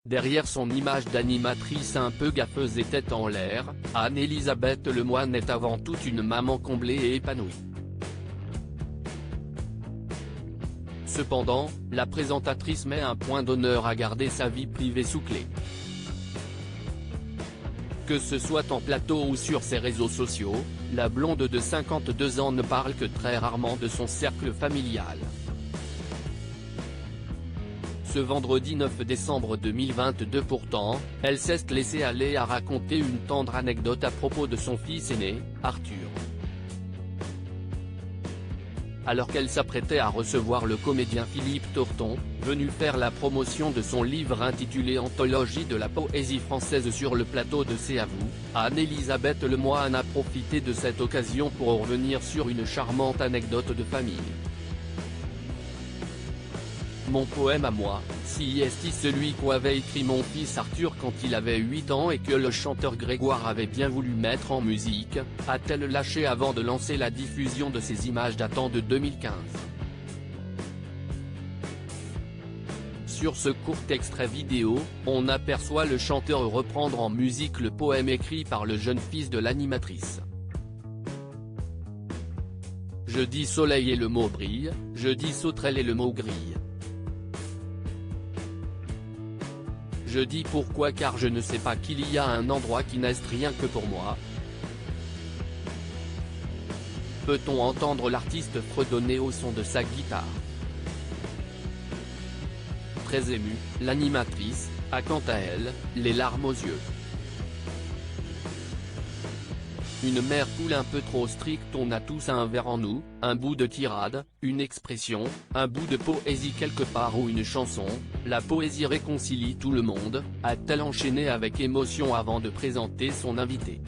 Derrière son image d'animatrice un peu gaffeuse et tête en l'air, Anne-Elisabeth Lemoine est avant tout une maman comblée et épanouie. Cependant, la présentatrice met un point d'honneur à garder sa vie privée sous clé. Que ce soit en plateau ou sur ses réseaux sociaux, la blonde de 52 ans ne parle que très rarement de son cercle familial. Ce vendredi 9 décembre 2022 pourtant, elle s'est laissée aller à raconter une tendre anecdote à propos de son fils aîné, Arthur. Alors qu'elle s'apprêtait à recevoir le comédien Philippe Torton, venu faire la promotion de son livre intitulé Anthologie de la poésie française sur le plateau de C'est à vous, Anne-Elisabeth Lemoine a profité de cette occasion pour revenir sur une charmante anecdote de famille. Mon poème à moi, si est celui qu'avait écrit mon fils Arthur quand il avait 8 ans et que le chanteur Grégoire avait bien voulu mettre en musique, a-t-elle lâché avant de lancer la diffusion de ces images datant de 2015. Sur ce court extrait vidéo, on aperçoit le chanteur reprendre en musique le poème écrit par le jeune fils de l'animatrice. Je dis soleil et le mot brille, je dis sauterelle et le mot grille. Je dis pourquoi car je ne sais pas qu'il y a un endroit qui n'est rien que pour moi. Peut-on entendre l'artiste fredonner au son de sa guitare. Très émue, l'animatrice a quant à elle, les larmes aux yeux. Une mère poule un peu trop stricte, on a tous un verre en nous, un bout de tirade, une expression, un bout de poésie quelque part ou une chanson, la poésie réconcilie tout le monde, a-t-elle enchaîné avec émotion avant de présenter son invité.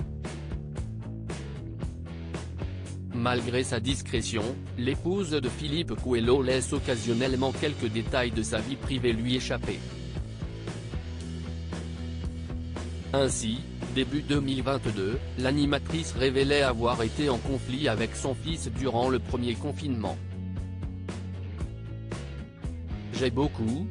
Malgré sa discrétion, l'épouse de Philippe Coelho laisse occasionnellement quelques détails de sa vie privée lui échapper. Ainsi, début 2022, l'animatrice révélait avoir été en conflit avec son fils durant le premier confinement. J'ai beaucoup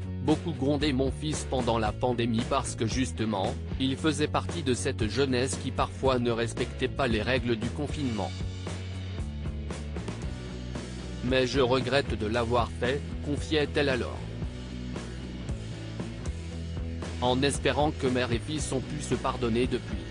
grondé mon fils pendant la pandémie parce que justement, il faisait partie de cette jeunesse qui parfois ne respectait pas les règles du confinement. Mais je regrette de l'avoir fait, confiait-elle alors. En espérant que mère et fils ont pu se pardonner depuis.